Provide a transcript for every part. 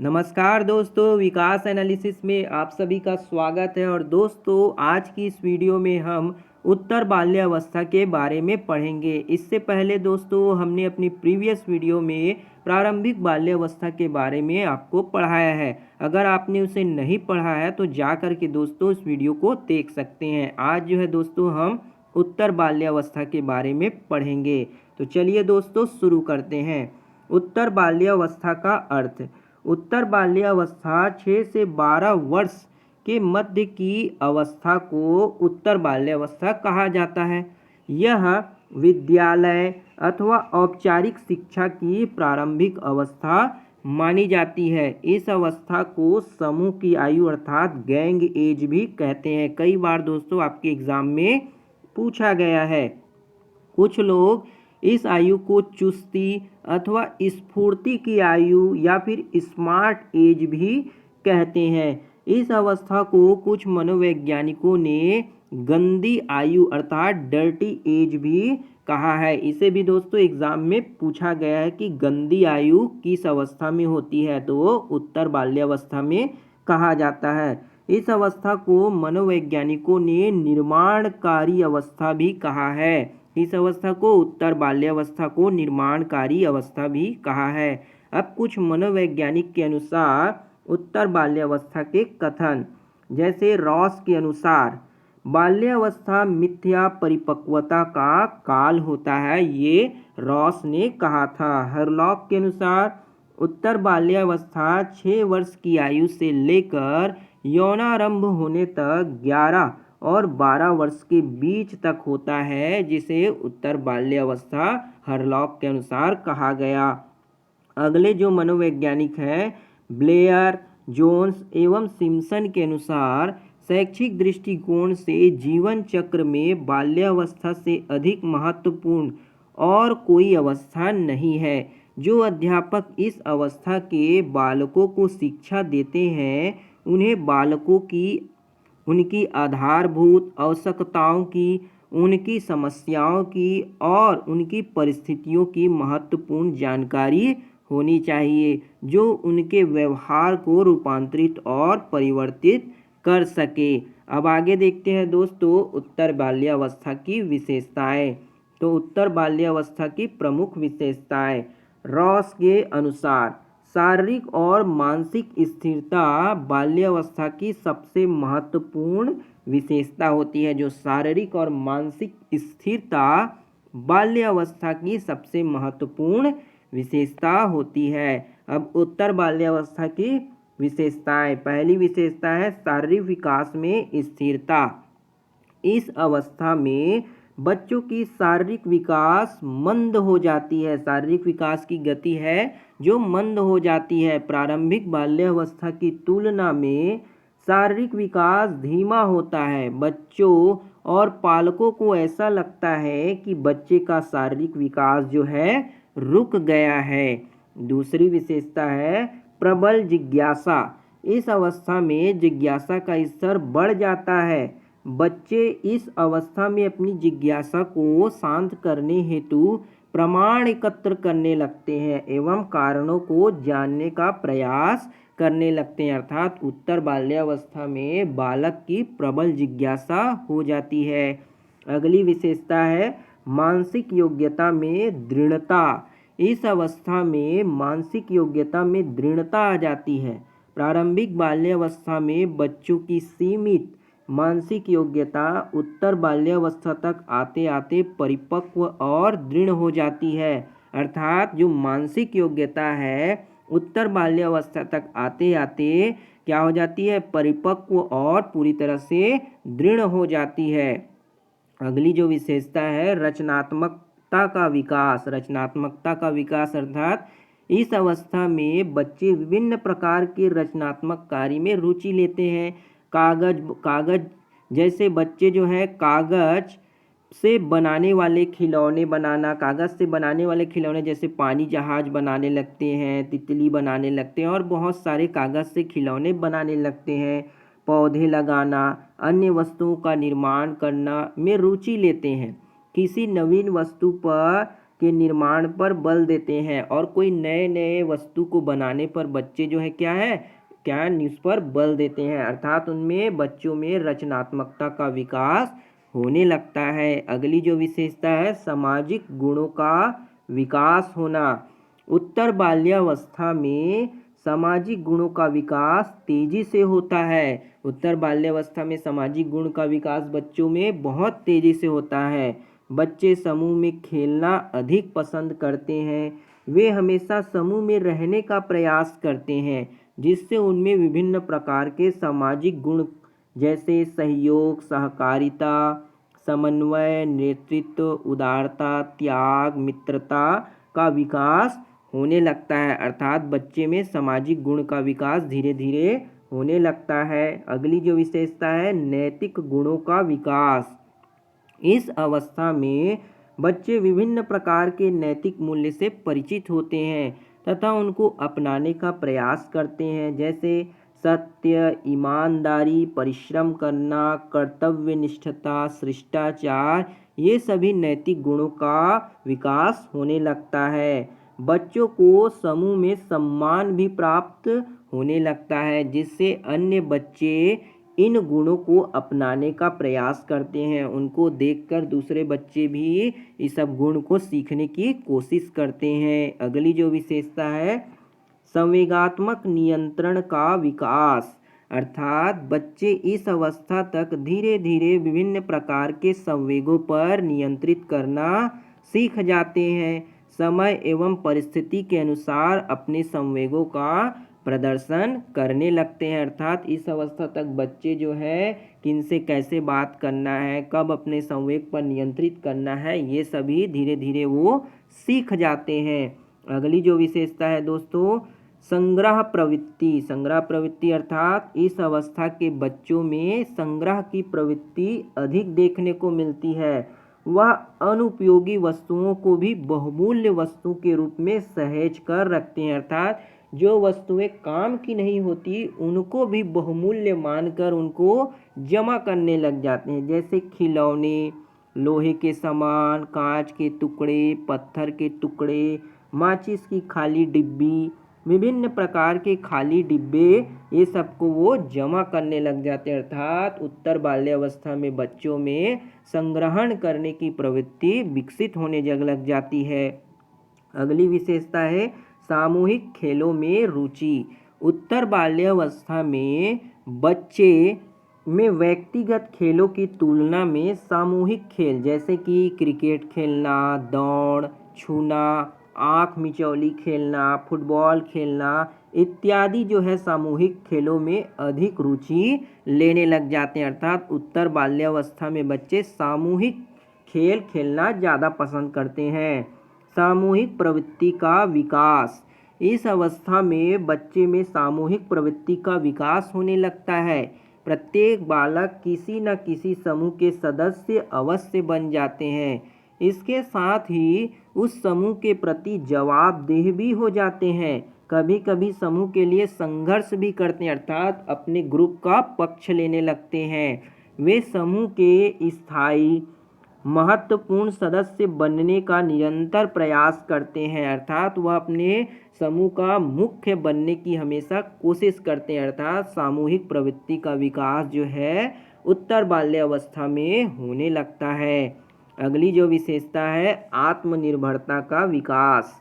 नमस्कार दोस्तों, विकास एनालिसिस में आप सभी का स्वागत है। और दोस्तों, आज की इस वीडियो में हम उत्तर बाल्यावस्था के बारे में पढ़ेंगे। इससे पहले दोस्तों, हमने अपनी प्रीवियस वीडियो में प्रारंभिक बाल्यावस्था के बारे में आपको पढ़ाया है। अगर आपने उसे नहीं पढ़ा है तो जा कर के दोस्तों इस वीडियो को देख सकते हैं। आज जो है दोस्तों हम उत्तर बाल्यावस्था के बारे में पढ़ेंगे। तो चलिए दोस्तों शुरू करते हैं। उत्तर बाल्यावस्था का अर्थ। उत्तर बाल्यावस्था 6 से 12 वर्ष के मध्य की अवस्था को उत्तर बाल्यावस्था कहा जाता है। यह विद्यालय अथवा औपचारिक शिक्षा की प्रारंभिक अवस्था मानी जाती है। इस अवस्था को समूह की आयु अर्थात गैंग एज भी कहते हैं। कई बार दोस्तों आपके एग्जाम में पूछा गया है। कुछ लोग इस आयु को चुस्ती अथवा स्फूर्ति की आयु या फिर स्मार्ट एज भी कहते हैं। इस अवस्था को कुछ मनोवैज्ञानिकों ने गंदी आयु अर्थात डर्टी एज भी कहा है। इसे भी दोस्तों एग्जाम में पूछा गया है कि गंदी आयु किस अवस्था में होती है, तो वो उत्तर बाल्यावस्था में कहा जाता है। इस अवस्था को मनोवैज्ञानिकों ने निर्माणकारी अवस्था भी कहा है। इस अवस्था को उत्तर बाल्यावस्था को निर्माणकारी अवस्था भी कहा है। अब कुछ मनोवैज्ञानिक के अनुसार उत्तर बाल्यावस्था के कथन, जैसे रॉस के अनुसार बाल्यावस्था मिथ्या परिपक्वता का काल होता है। ये रॉस ने कहा था। हरलॉक के अनुसार उत्तर बाल्यावस्था 6 वर्ष की आयु से लेकर यौनारंभ होने तक 11 और 12 वर्ष के बीच तक होता है, जिसे उत्तर बाल्यावस्था हरलॉक के अनुसार कहा गया। अगले जो मनोवैज्ञानिक हैं ब्लेयर, जोन्स एवं सिम्पसन के अनुसार शैक्षिक दृष्टिकोण से जीवन चक्र में बाल्यावस्था से अधिक महत्वपूर्ण और कोई अवस्था नहीं है। जो अध्यापक इस अवस्था के बालकों को शिक्षा देते हैं उन्हें बालकों की उनकी आधारभूत आवश्यकताओं की, उनकी समस्याओं की और उनकी परिस्थितियों की महत्वपूर्ण जानकारी होनी चाहिए, जो उनके व्यवहार को रूपांतरित और परिवर्तित कर सके। अब आगे देखते हैं दोस्तों उत्तर बाल्यावस्था की विशेषताएं। तो उत्तर बाल्यावस्था की प्रमुख विशेषताएं रॉस के अनुसार शारीरिक और मानसिक स्थिरता बाल्यावस्था की सबसे महत्वपूर्ण विशेषता होती है। जो शारीरिक और मानसिक स्थिरता बाल्यावस्था की सबसे महत्वपूर्ण विशेषता होती है। अब उत्तर बाल्यावस्था की विशेषताएं। पहली विशेषता है शारीरिक विकास में स्थिरता। इस अवस्था में बच्चों की शारीरिक विकास मंद हो जाती है। शारीरिक विकास की गति है जो मंद हो जाती है। प्रारंभिक बाल्यावस्था की तुलना में शारीरिक विकास धीमा होता है। बच्चों और पालकों को ऐसा लगता है कि बच्चे का शारीरिक विकास जो है रुक गया है। दूसरी विशेषता है प्रबल जिज्ञासा। इस अवस्था में जिज्ञासा का स्तर बढ़ जाता है। बच्चे इस अवस्था में अपनी जिज्ञासा को शांत करने हेतु प्रमाण एकत्र करने लगते हैं एवं कारणों को जानने का प्रयास करने लगते हैं। अर्थात उत्तर बाल्यावस्था में बालक की प्रबल जिज्ञासा हो जाती है। अगली विशेषता है मानसिक योग्यता में दृढ़ता। इस अवस्था में मानसिक योग्यता में दृढ़ता आ जाती है। प्रारंभिक बाल्यावस्था में बच्चों की सीमित मानसिक योग्यता उत्तर बाल्यावस्था तक आते आते परिपक्व और दृढ़ हो जाती है। अर्थात जो मानसिक योग्यता है उत्तर बाल्यावस्था तक आते आते क्या हो जाती है, परिपक्व और पूरी तरह से दृढ़ हो जाती है। अगली जो विशेषता है रचनात्मकता का विकास। रचनात्मकता का विकास अर्थात इस अवस्था में बच्चे विभिन्न प्रकार के रचनात्मक कार्य में रुचि लेते हैं। कागज जैसे बच्चे जो है कागज से बनाने वाले खिलौने बनाना, कागज से बनाने वाले खिलौने जैसे पानी जहाज बनाने लगते हैं, तितली बनाने लगते हैं और बहुत सारे कागज से खिलौने बनाने लगते हैं। पौधे लगाना, अन्य वस्तुओं का निर्माण करना में रुचि लेते हैं। किसी नवीन वस्तु पर के निर्माण पर बल देते हैं और कोई नए नए वस्तु को बनाने पर बच्चे जो है क्या उस पर बल देते हैं, अर्थात उनमें बच्चों में रचनात्मकता का विकास होने लगता है। अगली जो विशेषता है सामाजिक गुणों का विकास होना। उत्तर बाल्यावस्था में सामाजिक गुणों का विकास तेजी से होता है। उत्तर बाल्यावस्था में सामाजिक गुण का विकास बच्चों में बहुत तेजी से होता है। बच्चे समूह में खेलना अधिक पसंद करते हैं। वे हमेशा समूह में रहने का प्रयास करते हैं, जिससे उनमें विभिन्न प्रकार के सामाजिक गुण जैसे सहयोग, सहकारिता, समन्वय, नेतृत्व, उदारता, त्याग, मित्रता का विकास होने लगता है, अर्थात बच्चे में सामाजिक गुण का विकास धीरे धीरे होने लगता है। अगली जो विशेषता है नैतिक गुणों का विकास। इस अवस्था में बच्चे विभिन्न प्रकार के नैतिक मूल्य से परिचित होते हैं तथा उनको अपनाने का प्रयास करते हैं, जैसे सत्य, ईमानदारी, परिश्रम करना, कर्तव्यनिष्ठता, शिष्टाचार। ये सभी नैतिक गुणों का विकास होने लगता है। बच्चों को समूह में सम्मान भी प्राप्त होने लगता है, जिससे अन्य बच्चे इन गुणों को अपनाने का प्रयास करते हैं। उनको देखकर दूसरे बच्चे भी इस सब गुण को सीखने की कोशिश करते हैं। अगली जो विशेषता है संवेगात्मक नियंत्रण का विकास, अर्थात बच्चे इस अवस्था तक धीरे धीरे विभिन्न प्रकार के संवेगों पर नियंत्रित करना सीख जाते हैं। समय एवं परिस्थिति के अनुसार अपने संवेगों का प्रदर्शन करने लगते हैं, अर्थात इस अवस्था तक बच्चे जो है किनसे कैसे बात करना है, कब अपने संवेग पर नियंत्रित करना है, ये सभी धीरे धीरे वो सीख जाते हैं। अगली जो विशेषता है दोस्तों संग्रह प्रवृत्ति। संग्रह प्रवृत्ति अर्थात इस अवस्था के बच्चों में संग्रह की प्रवृत्ति अधिक देखने को मिलती है। वह अनुपयोगी वस्तुओं को भी बहुमूल्य वस्तु के रूप में सहेज कर रखते हैं, अर्थात जो वस्तुएं काम की नहीं होती उनको भी बहुमूल्य मानकर उनको जमा करने लग जाते हैं, जैसे खिलौने, लोहे के सामान, कांच के टुकड़े, पत्थर के टुकड़े, माचिस की खाली डिब्बी, विभिन्न प्रकार के खाली डिब्बे, ये सबको वो जमा करने लग जाते हैं, अर्थात उत्तर बाल्यावस्था में बच्चों में संग्रहण करने की प्रवृत्ति विकसित होने लग जाती है। अगली विशेषता है सामूहिक खेलों में रुचि। उत्तर बाल्यावस्था में बच्चे में व्यक्तिगत खेलों की तुलना में सामूहिक खेल जैसे कि क्रिकेट खेलना, दौड़, छूना, आँख मिचौली खेलना, फुटबॉल खेलना इत्यादि जो है सामूहिक खेलों में अधिक रुचि लेने लग जाते हैं, अर्थात उत्तर बाल्यावस्था में बच्चे सामूहिक खेल खेलना ज़्यादा पसंद करते हैं। सामूहिक प्रवृत्ति का विकास। इस अवस्था में बच्चे में सामूहिक प्रवृत्ति का विकास होने लगता है। प्रत्येक बालक किसी न किसी समूह के सदस्य अवश्य बन जाते हैं। इसके साथ ही उस समूह के प्रति जवाबदेह भी हो जाते हैं। कभी कभी समूह के लिए संघर्ष भी करते हैं, अर्थात अपने ग्रुप का पक्ष लेने लगते हैं। वे समूह के स्थायी महत्वपूर्ण सदस्य बनने का निरंतर प्रयास करते हैं, अर्थात वह अपने समूह का मुख्य बनने की हमेशा कोशिश करते हैं, अर्थात सामूहिक प्रवृत्ति का विकास जो है उत्तर बाल्यावस्था में होने लगता है। अगली जो विशेषता है आत्मनिर्भरता का विकास।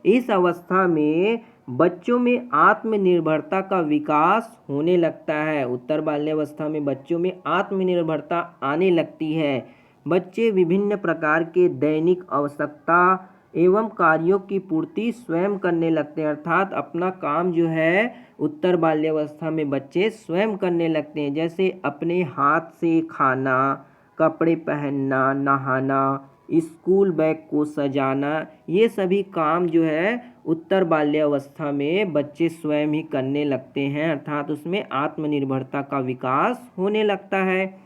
इस अवस्था में बच्चों में आत्मनिर्भरता का विकास होने लगता है। उत्तर बाल्यावस्था में बच्चों में आत्मनिर्भरता आने लगती है। बच्चे विभिन्न प्रकार के दैनिक आवश्यकता एवं कार्यों की पूर्ति स्वयं करने लगते हैं, अर्थात अपना काम जो है उत्तर बाल्यावस्था में बच्चे स्वयं करने लगते हैं, जैसे अपने हाथ से खाना, कपड़े पहनना, नहाना, स्कूल बैग को सजाना, ये सभी काम जो है उत्तर बाल्यावस्था में बच्चे स्वयं ही करने लगते हैं, अर्थात उसमें आत्मनिर्भरता का विकास होने लगता है।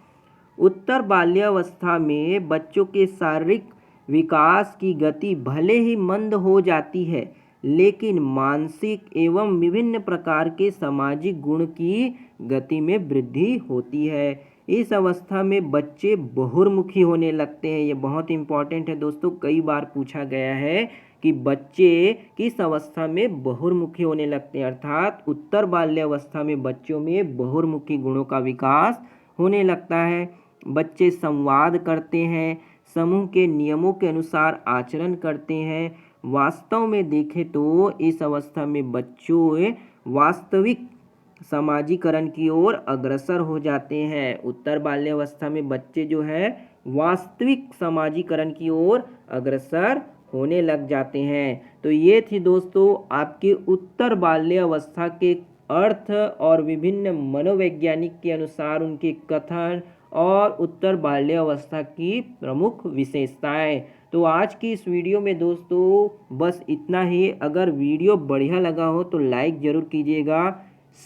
उत्तर बाल्यावस्था में बच्चों के शारीरिक विकास की गति भले ही मंद हो जाती है, लेकिन मानसिक एवं विभिन्न प्रकार के सामाजिक गुण की गति में वृद्धि होती है। इस अवस्था में बच्चे बहुर्मुखी होने लगते हैं। ये बहुत इंपॉर्टेंट है दोस्तों, कई बार पूछा गया है कि बच्चे किस अवस्था में बहुर्मुखी होने लगते हैं, अर्थात उत्तर बाल्यावस्था में बच्चों में बहुर्मुखी गुणों का विकास होने लगता है। बच्चे संवाद करते हैं, समूह के नियमों के अनुसार आचरण करते हैं। वास्तव में देखें तो इस अवस्था में बच्चों वास्तविक समाजीकरण की ओर अग्रसर हो जाते हैं। उत्तर बाल्यावस्था में बच्चे जो है वास्तविक समाजीकरण की ओर अग्रसर होने लग जाते हैं। तो ये थी दोस्तों आपके उत्तर बाल्यावस्था के अर्थ और विभिन्न मनोवैज्ञानिक के अनुसार उनके कथन और उत्तर बाल्यावस्था की प्रमुख विशेषताएं। तो आज की इस वीडियो में दोस्तों बस इतना ही। अगर वीडियो बढ़िया लगा हो तो लाइक ज़रूर कीजिएगा,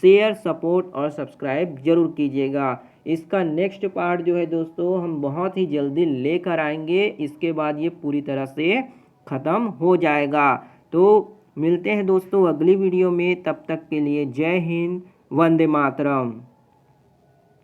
शेयर, सपोर्ट और सब्सक्राइब जरूर कीजिएगा। इसका नेक्स्ट पार्ट जो है दोस्तों हम बहुत ही जल्दी लेकर आएंगे, इसके बाद ये पूरी तरह से ख़त्म हो जाएगा। तो मिलते हैं दोस्तों अगली वीडियो में, तब तक के लिए जय हिंद, वंदे मातरम।